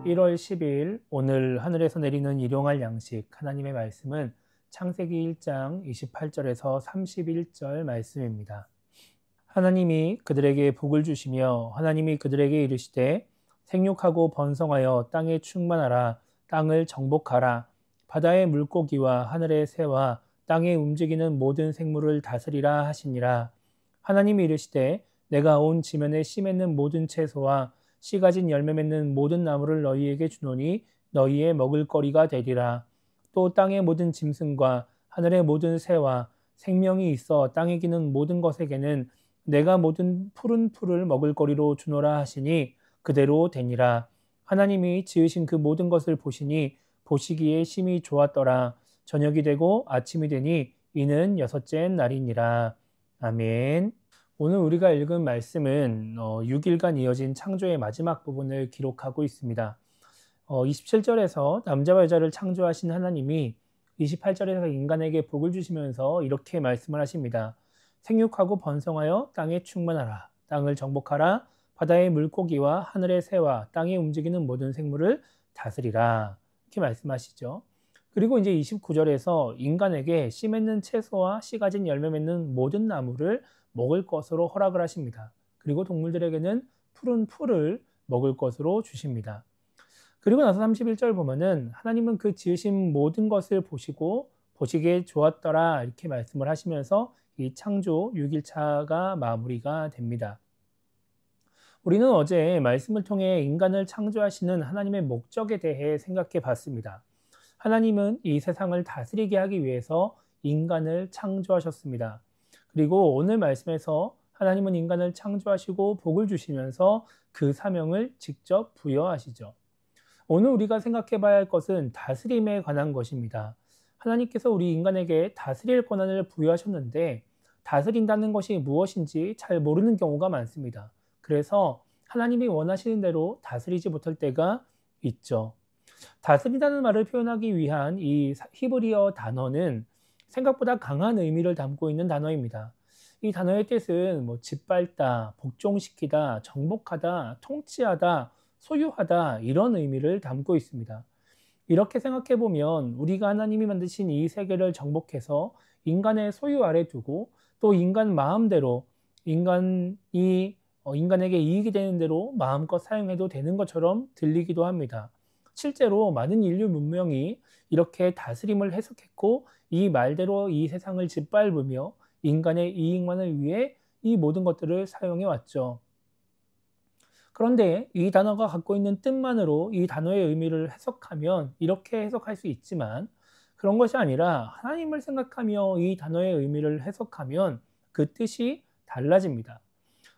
1월 10일 오늘 하늘에서 내리는 일용할 양식 하나님의 말씀은 창세기 1장 28절에서 31절 말씀입니다. 하나님이 그들에게 복을 주시며 하나님이 그들에게 이르시되 생육하고 번성하여 땅에 충만하라. 땅을 정복하라. 바다의 물고기와 하늘의 새와 땅에 움직이는 모든 생물을 다스리라 하시니라. 하나님이 이르시되 내가 온 지면에 씨 맺는 모든 채소와 씨 가진 열매 맺는 모든 나무를 너희에게 주노니 너희의 먹을거리가 되리라. 또 땅의 모든 짐승과 하늘의 모든 새와 생명이 있어 땅에 기는 모든 것에게는 내가 모든 푸른 풀을 먹을거리로 주노라 하시니 그대로 되니라. 하나님이 지으신 그 모든 것을 보시니 보시기에 심히 좋았더라. 저녁이 되고 아침이 되니 이는 여섯째 날이니라. 아멘. 오늘 우리가 읽은 말씀은 6일간 이어진 창조의 마지막 부분을 기록하고 있습니다. 27절에서 남자와 여자를 창조하신 하나님이 28절에서 인간에게 복을 주시면서 이렇게 말씀을 하십니다. 생육하고 번성하여 땅에 충만하라. 땅을 정복하라. 바다의 물고기와 하늘의 새와 땅에 움직이는 모든 생물을 다스리라. 이렇게 말씀하시죠. 그리고 이제 29절에서 인간에게 씨 맺는 채소와 씨 가진 열매 맺는 모든 나무를 먹을 것으로 허락을 하십니다. 그리고 동물들에게는 푸른 풀을 먹을 것으로 주십니다. 그리고 나서 31절 보면은 하나님은 그 지으신 모든 것을 보시고 보시기에 좋았더라 이렇게 말씀을 하시면서 이 창조 6일차가 마무리가 됩니다. 우리는 어제 말씀을 통해 인간을 창조하시는 하나님의 목적에 대해 생각해 봤습니다. 하나님은 이 세상을 다스리게 하기 위해서 인간을 창조하셨습니다. 그리고 오늘 말씀에서 하나님은 인간을 창조하시고 복을 주시면서 그 사명을 직접 부여하시죠. 오늘 우리가 생각해 봐야 할 것은 다스림에 관한 것입니다. 하나님께서 우리 인간에게 다스릴 권한을 부여하셨는데 다스린다는 것이 무엇인지 잘 모르는 경우가 많습니다. 그래서 하나님이 원하시는 대로 다스리지 못할 때가 있죠. 다스린다는 말을 표현하기 위한 이 히브리어 단어는 생각보다 강한 의미를 담고 있는 단어입니다. 이 단어의 뜻은 짓밟다, 복종시키다, 정복하다, 통치하다, 소유하다 이런 의미를 담고 있습니다. 이렇게 생각해 보면 우리가 하나님이 만드신 이 세계를 정복해서 인간의 소유 아래 두고 또 인간 마음대로 인간에게 이익이 되는 대로 마음껏 사용해도 되는 것처럼 들리기도 합니다. 실제로 많은 인류 문명이 이렇게 다스림을 해석했고 이 말대로 이 세상을 짓밟으며 인간의 이익만을 위해 이 모든 것들을 사용해 왔죠. 그런데 이 단어가 갖고 있는 뜻만으로 이 단어의 의미를 해석하면 이렇게 해석할 수 있지만 그런 것이 아니라 하나님을 생각하며 이 단어의 의미를 해석하면 그 뜻이 달라집니다.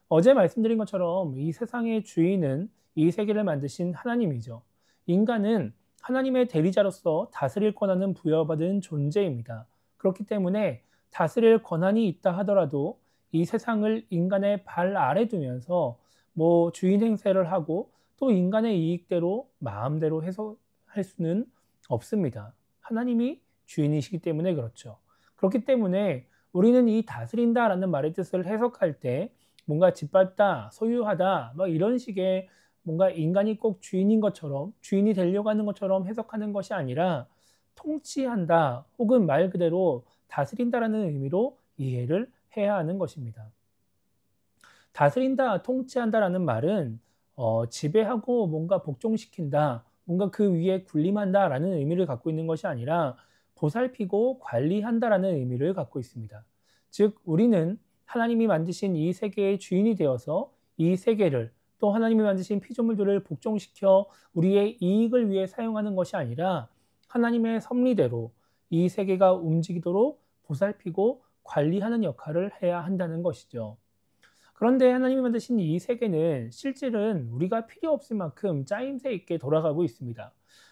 어제 말씀드린 것처럼 이 세상의 주인은 이 세계를 만드신 하나님이죠. 인간은 하나님의 대리자로서 다스릴 권한은 부여받은 존재입니다. 그렇기 때문에 다스릴 권한이 있다 하더라도 이 세상을 인간의 발 아래 두면서 주인 행세를 하고 또 인간의 이익대로 마음대로 해석할 수는 없습니다. 하나님이 주인이시기 때문에 그렇죠. 그렇기 때문에 우리는 이 다스린다라는 말의 뜻을 해석할 때 뭔가 짓밟다, 소유하다 이런 식의 뭔가 인간이 꼭 주인인 것처럼 주인이 되려고 하는 것처럼 해석하는 것이 아니라 통치한다 혹은 말 그대로 다스린다라는 의미로 이해를 해야 하는 것입니다. 다스린다, 통치한다라는 말은 지배하고 뭔가 복종시킨다, 뭔가 그 위에 군림한다라는 의미를 갖고 있는 것이 아니라 보살피고 관리한다라는 의미를 갖고 있습니다. 즉 우리는 하나님이 만드신 이 세계의 주인이 되어서 이 세계를 또 하나님이 만드신 피조물들을 복종시켜 우리의 이익을 위해 사용하는 것이 아니라 하나님의 섭리대로 이 세계가 움직이도록 보살피고 관리하는 역할을 해야 한다는 것이죠. 그런데 하나님이 만드신 이 세계는 실질은 우리가 필요 없을 만큼 짜임새 있게 돌아가고 있습니다.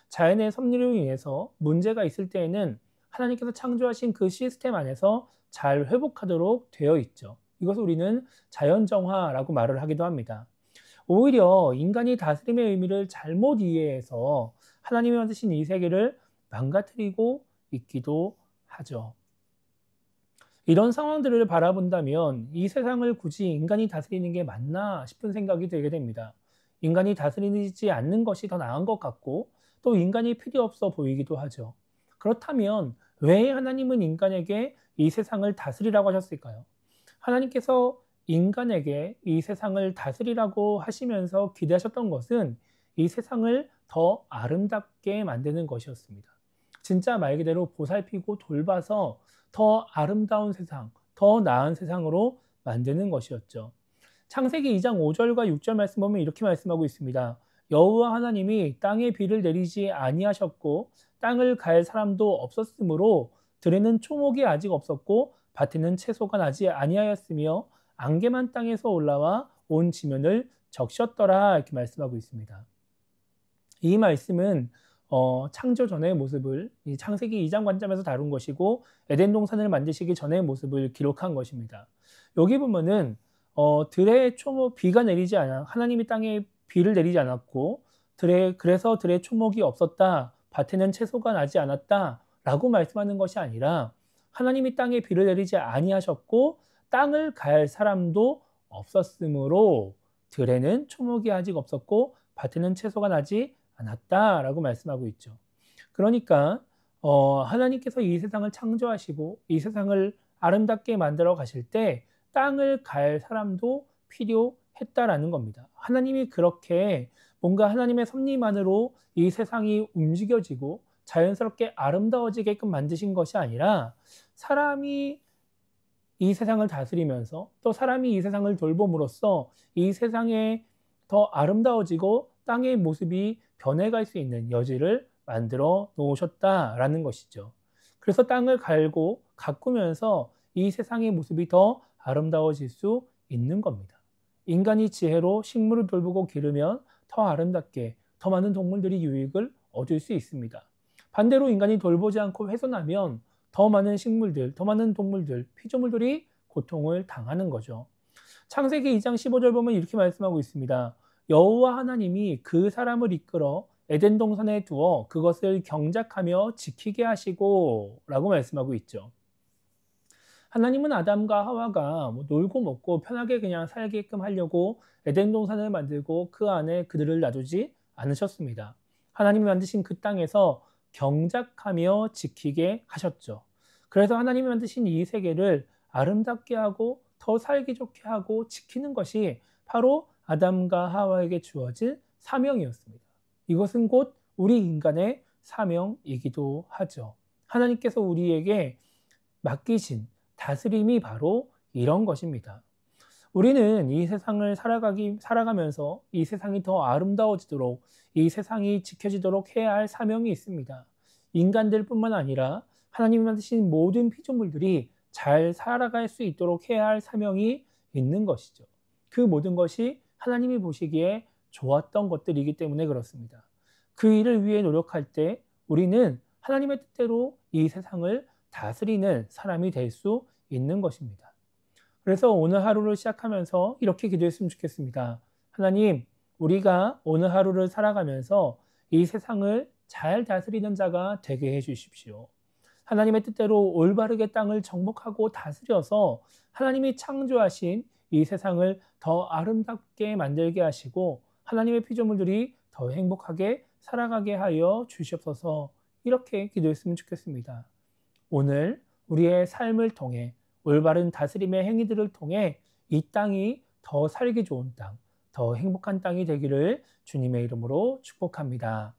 자연의 섭리로 인해서 문제가 있을 때에는 하나님께서 창조하신 그 시스템 안에서 잘 회복하도록 되어 있죠. 이것을 우리는 자연정화라고 말을 하기도 합니다. 오히려 인간이 다스림의 의미를 잘못 이해해서 하나님이 만드신 이 세계를 망가뜨리고 있기도 하죠. 이런 상황들을 바라본다면 이 세상을 굳이 인간이 다스리는 게 맞나 싶은 생각이 들게 됩니다. 인간이 다스리지 않는 것이 더 나은 것 같고 또 인간이 필요 없어 보이기도 하죠. 그렇다면 왜 하나님은 인간에게 이 세상을 다스리라고 하셨을까요? 하나님께서 인간에게 이 세상을 다스리라고 하시면서 기대하셨던 것은 이 세상을 더 아름답게 만드는 것이었습니다. 진짜 말 그대로 보살피고 돌봐서 더 아름다운 세상, 더 나은 세상으로 만드는 것이었죠. 창세기 2장 5절과 6절 말씀 보면 이렇게 말씀하고 있습니다. 여호와 하나님이 땅에 비를 내리지 아니하셨고 땅을 갈 사람도 없었으므로 들에는 초목이 아직 없었고 밭에는 채소가 나지 아니하였으며 안개만 땅에서 올라와 온 지면을 적셨더라 이렇게 말씀하고 있습니다. 이 말씀은 창조 전의 모습을 이 창세기 2장 관점에서 다룬 것이고 에덴 동산을 만드시기 전의 모습을 기록한 것입니다. 여기 보면은 들에 초목 비가 내리지 않아 하나님이 땅에 비를 내리지 않았고 그래서 들에 초목이 없었다. 밭에는 채소가 나지 않았다라고 말씀하는 것이 아니라 하나님이 땅에 비를 내리지 아니하셨고 땅을 갈 사람도 없었으므로 들에는 초목이 아직 없었고 밭에는 채소가 나지 않았다라고 말씀하고 있죠. 그러니까 하나님께서 이 세상을 창조하시고 이 세상을 아름답게 만들어 가실 때 땅을 갈 사람도 필요했다라는 겁니다. 하나님이 그렇게 뭔가 하나님의 섭리만으로 이 세상이 움직여지고 자연스럽게 아름다워지게끔 만드신 것이 아니라 사람이 이 세상을 다스리면서 또 사람이 이 세상을 돌봄으로써 이 세상에 더 아름다워지고 땅의 모습이 변해갈 수 있는 여지를 만들어 놓으셨다라는 것이죠. 그래서 땅을 갈고 가꾸면서 이 세상의 모습이 더 아름다워질 수 있는 겁니다. 인간이 지혜로 식물을 돌보고 기르면 더 아름답게 더 많은 동물들이 유익을 얻을 수 있습니다. 반대로 인간이 돌보지 않고 훼손하면 더 많은 식물들, 더 많은 동물들, 피조물들이 고통을 당하는 거죠. 창세기 2장 15절 보면 이렇게 말씀하고 있습니다. 여호와 하나님이 그 사람을 이끌어 에덴 동산에 두어 그것을 경작하며 지키게 하시고 라고 말씀하고 있죠. 하나님은 아담과 하와가 놀고 먹고 편하게 그냥 살게끔 하려고 에덴 동산을 만들고 그 안에 그들을 놔두지 않으셨습니다. 하나님이 만드신 그 땅에서 경작하며 지키게 하셨죠. 그래서 하나님이 만드신 이 세계를 아름답게 하고 더 살기 좋게 하고 지키는 것이 바로 아담과 하와에게 주어진 사명이었습니다. 이것은 곧 우리 인간의 사명이기도 하죠. 하나님께서 우리에게 맡기신 다스림이 바로 이런 것입니다. 우리는 이 세상을 살아가면서 이 세상이 더 아름다워지도록 이 세상이 지켜지도록 해야 할 사명이 있습니다. 인간들뿐만 아니라 하나님이 만드신 모든 피조물들이 잘 살아갈 수 있도록 해야 할 사명이 있는 것이죠. 그 모든 것이 하나님이 보시기에 좋았던 것들이기 때문에 그렇습니다. 그 일을 위해 노력할 때 우리는 하나님의 뜻대로 이 세상을 다스리는 사람이 될 수 있는 것입니다. 그래서 오늘 하루를 시작하면서 이렇게 기도했으면 좋겠습니다. 하나님, 우리가 오늘 하루를 살아가면서 이 세상을 잘 다스리는 자가 되게 해 주십시오. 하나님의 뜻대로 올바르게 땅을 정복하고 다스려서 하나님이 창조하신 이 세상을 더 아름답게 만들게 하시고 하나님의 피조물들이 더 행복하게 살아가게 하여 주시옵소서. 이렇게 기도했으면 좋겠습니다. 오늘 우리의 삶을 통해 올바른 다스림의 행위들을 통해 이 땅이 더 살기 좋은 땅, 더 행복한 땅이 되기를 주님의 이름으로 축복합니다.